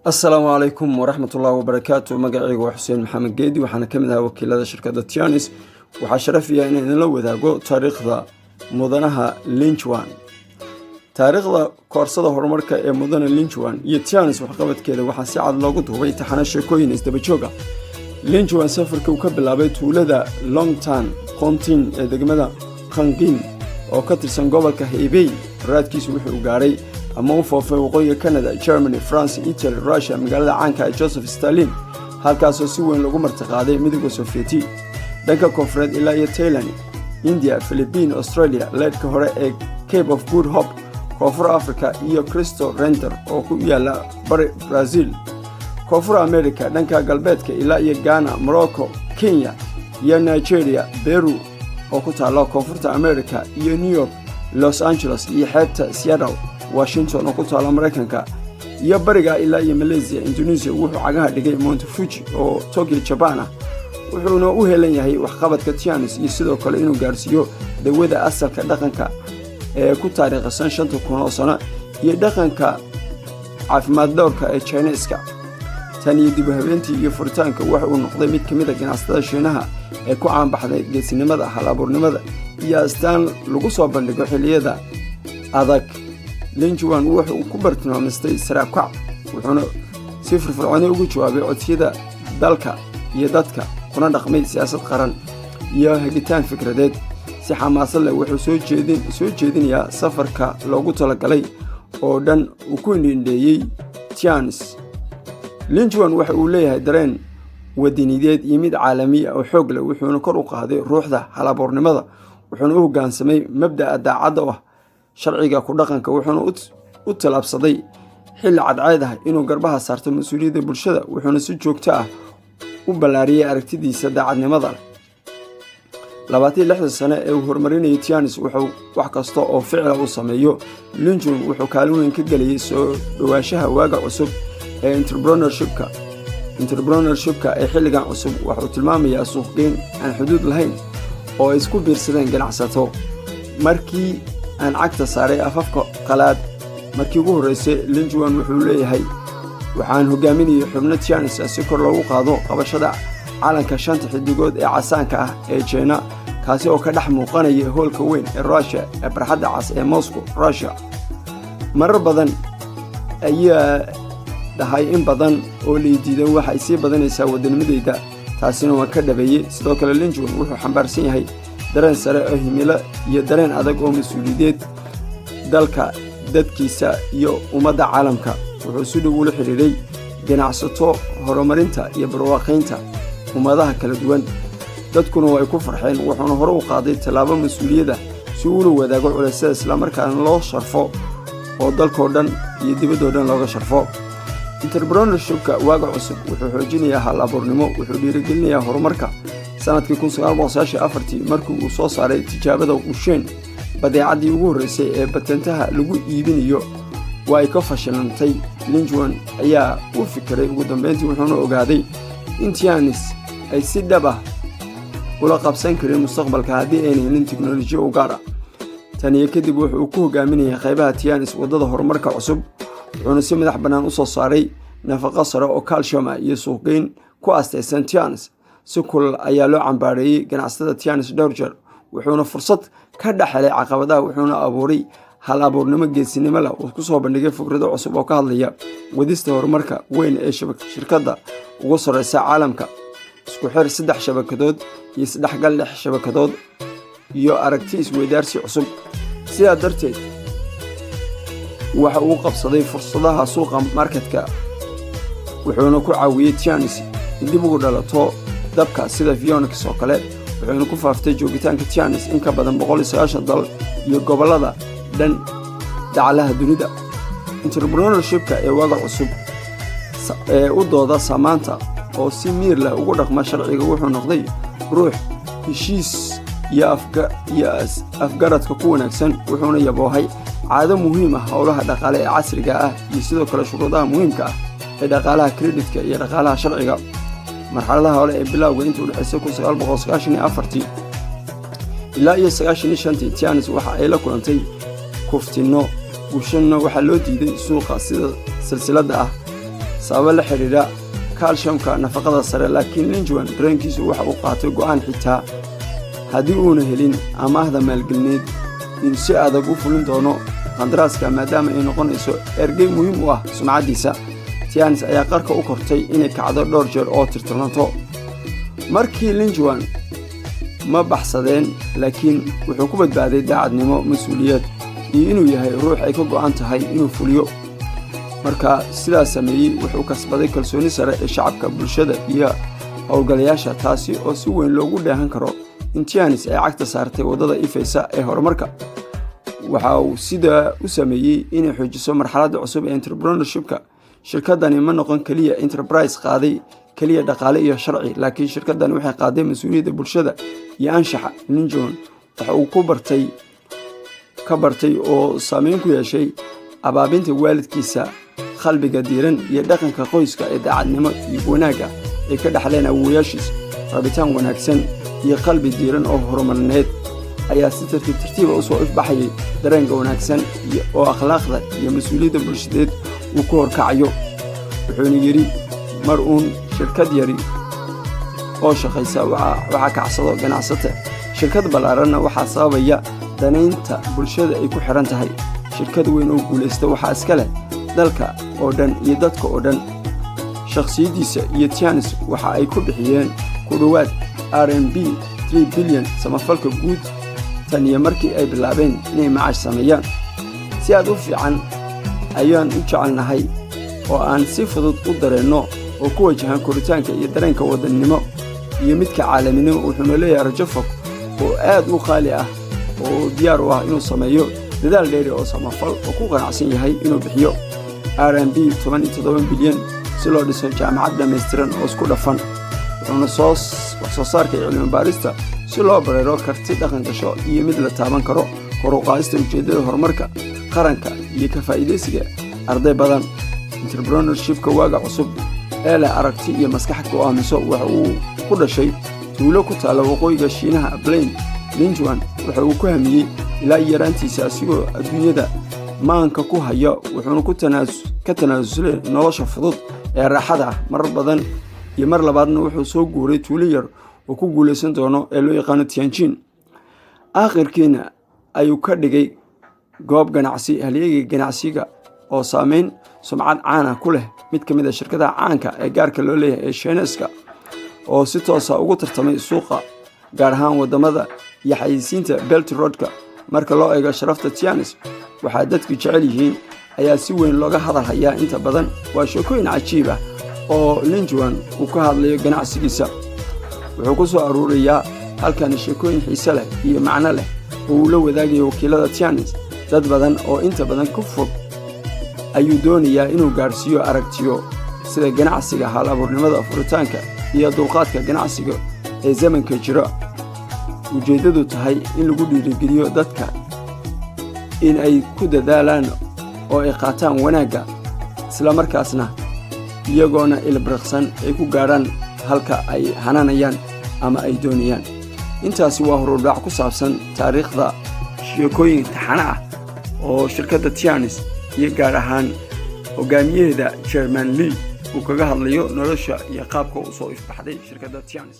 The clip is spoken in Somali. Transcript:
السلام عليكم ورحمة الله وبركاته. مقعيق وحسين محمد قيدي وحنا كمدها وكيلة شركة تيانس وحشرفيا إن نلو ذاقو تاريخ ذا مدنها لينشوان. تاريخ ذا كورسة هرمركا مدن لينشوان يتيانس وحقبت كذا وحسيعد لوقت هو يتحنى شكوين استبتشوغا. لينشوان سافر كوكب لابيت ولدا لونج تان قونتين دقمدا خنقين oo ka tirsan gobolka Hebei raadkiisu wuxuu gaaray ama uu foofay waqooyiga Canada, Germany, France, Italy, Russia, magaalada caanka ah Joseph Stalin halkaas oo si weyn lagu martiqaaday midowga Sovieti dhanka koonfureed ilaa iyo Thailand, India, Philippines, Australia, leedka hore ee Cape of Good Hope, koonfur Africa iyo Cristo Render oo ku yaala bari Brazil, koonfur America dhanka galbeedka ilaa iyo Ghana, Morocco, Kenya iyo Nigeria, Peru oo ku taalo koonfurta America iyo New York, Los Angeles iyo xeebta Seattle, Washington oo ku taalo Mareykanka iyo bariga ilaa iyo Malaysia, Indonesia wuxuu cagaha dhigay Mount Fuji oo Tokyo, Japan wuxuuna u helan yahay waxqabadka Tiananmen iyo sidoo kale inuu gaarsiiyo dawada asalka dhaqanka ee ku taariikhsan 5,000 sano iyo dhaqanka caafimaad dhowrka ee Chinese-ka. tan iyo dib u habeentii iyo furitaanka waxa uu noqday mid kamid ah ganacsatada Shiinaha ee ku caan baxday geesinimada, hal-abuurnimada iyo astaan lagu soo bandhigo xilliyada adag. Linjuan wuxuu ku bartilmaameystay saraakiil wuxuuna si firfircoon ugu jawaabay codsiyada dalka iyo dadka kuna dhaqmay siyaasad qaran iyo hagitaan fikradeed si xamaasad leh. wuxuu soo jeedinayaa safarka loogu talagalay oo dhan uu ku indheeyay Tiananmen. Linjuan waxa uu leeyahay dareen wadaniyadeed iyo mid caalami ah oo xoog leh, wuxuuna kor u qaaday ruuxda hal-abuurnimada, wuxuuna u hoggaansamay mabda'a daacadda ah sharciga ku dhaqanka, wuxuuna u talaabsaday xilli cadceed ah inuu garbaha saarto mas'uuliyadda bulshada, wuxuuna si joogto ah u ballaariyay aragtidiisa daacadnimada. 26 sano ee uu horumarinayay Tiananmen wuxuu wax kasta oo ficil ah u sameeyo. Linjuan wuxuu kaalin weyn ka galiyay soo dhawaanshaha waaga cusub ee entrepreneurship-ka ee xilligan cusub. wuxuu tilmaamayaa suuqgeyn aan xuduud lahayn oo isku biirsadeen ganacsato. markii aan cagta saaray afafka qalaad markii ugu horeysay, Linjuan wuxuu leeyahay waxaan hogaaminayay xubno Tiananmen si kor loogu qaado qabashada calanka 5 xidigood ee casaanka ah ee China, kaasi oo ka dhex muuqanaya hoolka weyn ee Russia ee barxadda cas ee Moscow, Russia. marar badan ayaa dahay in badan oo liidiidan waxay sii badanaysaa wadanimadeyda, taasina waan ka dhabeeyay. sidoo kale Linjuan wuxuu xambaarsan yahay dareen sare oo himilo iyo dareen adag oo mas'uuliyadeed dalka, dadkiisa iyo ummadda caalamka. wuxuu si dhow ula xiriiray ganacsato, horumarinta iyo barwaaqaynta ummadaha kala duwan, dadkuna way ku farxeen. wuxuuna hore u qaaday tallaabo mas'uuliyadda si uu ula wadaago culaysyada isla markaana loo sharfo oo dalkoo dhan iyo dibadoo dhan looga sharfo. Entrepreneurship-ka waaga cusub wuxuu xoojinayaa hal-abuurnimo, wuxuu dhiirigelinayaa horumarka. sanadkii 1994 markii uu soo saaray tijaabada Wuxuun, badeecadii ugu horeysay ee batentaha lagu iibinayo waa ay ka fashilantay. Linjuan ayaa u fikiray ugu dambeyntii, wuxuuna ogaaday in Tiananmen ay si dhab ah ula qabsan kareen mustaqbalka haddii aanay helin tiknoolajiyad u gaar ah. tan iyo kadib wuxuu ku hogaaminayay qaybaha Tiananmen wadada horumarka cusub, wuxuuna si madax bannaan u soo saaray nafaqo sare oo calcium ah iyo suuqgeyn ku aastaysan. Tiananmen si kulul ayaa loo cambaareeyay ganacsatada Tiananmen dhowr jeer, wuxuuna fursad ka dhaxlay caqabadaha, wuxuuna abuuray hal-abuurnimo geesinimo leh oo ku soo bandhigay fikrado cusub oo ka hadlaya wadista horumarka weyn ee shirkadda ugu sareysa caalamka, isku xir 3 shabakadood iyo isdhexgal 6 shabakadood iyo aragti isweydaarsi cusub. sidaa darteed waxa uu qabsaday fursadaha suuqa marketka, wuxuuna ku caawiyay Tiananmen in dib ugu dhalato dabka sida Phoenix oo kale, wuxuuna ku faaftay joogitaanka Tiananmen in ka badan 190 dal iyo gobolada dhan dacalaha dunida. Entrepreneurship-ka ee waaga cusub ee u dooda samaanta oo si miir leh ugu dhaqma sharciga wuxuu noqday ruux heshiis iyo afgaradka ku wanaagsan, wuxuuna yaboohay caado muhiim ah howlaha dhaqaale ee casriga ah iyo sidoo kale shuruudaha muhiimka ah ee dhaqaalaha kreditka iyo dhaqaalaha sharciga. marxaladaha hore ee bilowga inta u dhaxaysay 1994 ilaa iyo 95 Tiananmen waxa ay la kulantay kuftino bulshana waxaa loo diiday suuqa sida silsiladda ah sababo la xiriira calciumka nafaqada sare, laakiin Linjwan dareenkiisu waxa uu qaatay go'aan xitaa haddii uuna helin amaahda maalgelineed in si adag u fulin doono qandaraaska maadaama ay noqonayso ergey muhiim u ah sumcaddiisa. Tianis ayaa qarka u kortay inay kacdo dhowr jeer oo tirtiranto. Markii Linjwan ma baxsadeen, laakiin wuxuu ku badbaaday daacadnimo, mas'uuliyad iyo inuu yahay ruux ay ka go'an tahay inuu fuliyo. marka sidaas sameeyay wuxuu kasbaday kalsooni sare ee shacabka, bulshada iyo howlgalayaasha, taasi oo si weyn loogu dheehan karo in Tianis ay cagta saartay wadada ifaysa ee horumarka. waxa uu sida u sameeyay inay xoojiso marxaladda cusub ee entrepreneurshipka. shirkadani ma noqon kaliya enterprise qaaday kaliya dhaqaale iyo sharci, laakiin shirkadani waxay qaaday mas'uuliyadda bulshada iyo anshaxa. Linjwan waxa uu ka bartay oo saameyn ku yeeshay abaabinta waalidkiisa, qalbiga diiran iyo dhaqanka qoyska ee daacadnimo iyo wanaagga ay ka dhaxleen awoowayaashiis. rabitaan wanaagsan iyo qalbi diiran oo horumarineed ayaa si tartiib u soo ifbaxayay dareenka wanaagsan oo akhlaaqda iyo mas'uuliyadda bulshadeed uu ku horkacayo. wuxuuna yiri mar uun shirkad yari oo shaqaysa waxa kacsado ganacsata, shirkad ballaaranna waxaa sababaya danaynta bulshada ay ku xiran tahay. shirkad weyn oo guulaysta waxaa iska leh dalka oo dhan iyo dadka oo dhan. shakhsiyadiisa iyo Tianis waxa ay ku bixiyeen ku dhowaad RMB 3 bilyan samafalka guud tan iyo markii ay bilaabeen inay macaash sameeyaan. si aad u fiican ayaan u jecelnahay oo aan si fudud u dareenno oo ku wajahan koritaanka iyo dareenka wadannimo iyo midka caalaminimo. wuxuuna leeyahay rajo fog oo aad u qaali ah oo diyaar u ah inuu sameeyo dadaal dheeri oo samafal oo ku qanacsan yahay inuu bixiyo RMB 17 bilyan si loo dhiso jaamacad dhammaystiran oo isku dhafan. wuxuuna wax soo saarka cilmi baarista si loo bareero karti dhaqan gasho iyo mid la taaban karo, kor u qaadista ujeedada horumarka qaranka iyo ka faa'iidaysiga arday badan. entrepreneurshipka waaga cusub ee leh aragti iyo maskax go'aamiso waxa uu ku dhashay tuulo ku taala waqooyiga Shiinaha Plain. Linjwan waxa uu ku hamiyey ilaa yaraantiisa asigoo adduunyada maanka ku haya, wuxuuna ka tanaasulay nolosha fudud ee raaxada ah mar badan iyo mar labaadna wuxuu soo guuray tuulo yar oo ku guulaysan doono ee loo yaqaan Tianjin. aakhirkiina ayuu ka dhigay goob ganacsi, halyeeyga ganacsiga oo saameyn sumcad caan ah ku leh mid ka mid ah shirkadaha caanka ee gaarka loo leeyahay ee Shiineeska, oo si toos ah ugu tartamay suuqa, gaar ahaan wadamada iyo xayeysiinta Belt Roadka. marka loo eego sharafta Tianis, waxaa dadku jecel yihiin ayaa si weyn looga hadal hayaa. inta badan waa sheekooyin cajiib ah oo Linjwan uu ka hadlayo ganacsigiisa. wuxuu ku soo aruurayaa halkan sheekooyin xiiso leh iyo macno leh oo uu la wadaagayo wakiilada Tianis. dad badan oo inta badan ku fog ayuu doonayaa inuu gaarsiiyo aragtiyo sida ganacsiga, hal-abuurnimada, furitaanka iyo dulqaadka ganacsiga ee zamanka jira. ujeedadu tahay in lagu dhiirigeliyo dadka in ay ku dadaalaan oo ay qaataan wanaagga, isla markaasna iyagoona ilbiriqsan ay ku gaaraan halka ay hananayaan ama ay doonayaan. intaasi waa horudhac ku saabsan taariikhda sheekooyin taxane ah oo shirkadda Tianis iyo gaar ahaan hogaamiyaheeda Chairman Lee uu kaga hadlayo nolosha iyo qaabka uu soo ifbaxday shirkadda Tianis.